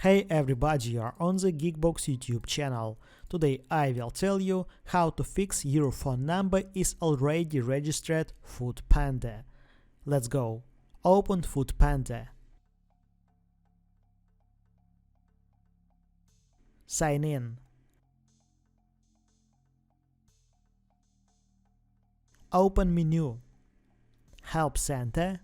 Hey everybody, you are on the Geekbox YouTube channel. Today I will tell you how to fix your phone number is already registered Foodpanda. Let's go. Open Foodpanda. Sign in. Open menu. Help Center.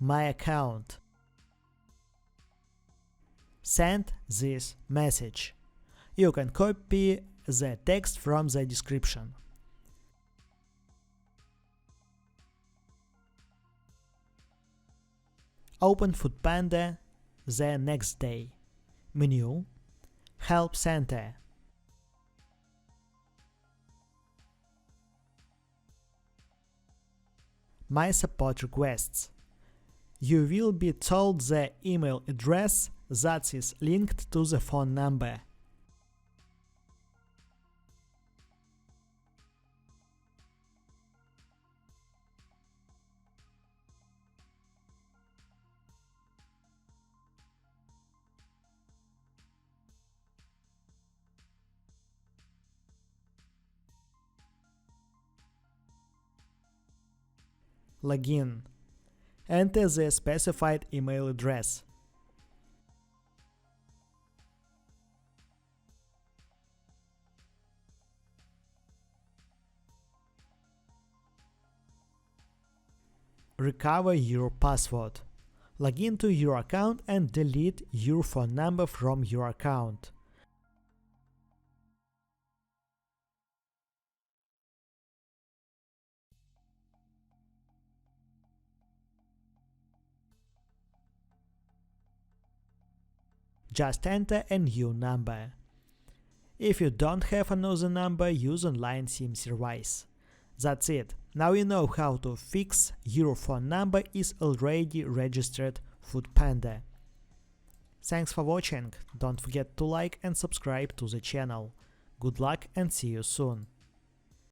My account. Send this message. You can copy the text from the description. Open Foodpanda the next day. Menu. Help Center. My support requests. You will be told the email address that is linked to the phone number. Login. Enter the specified email address. Recover your password. Log into your account and delete your phone number from your account. Just enter a new number. If you don't have another number, use online SIM service. That's it. Now you know how to fix your phone number is already registered Foodpanda. Thanks for watching. Don't forget to like and subscribe to the channel. Good luck and see you soon.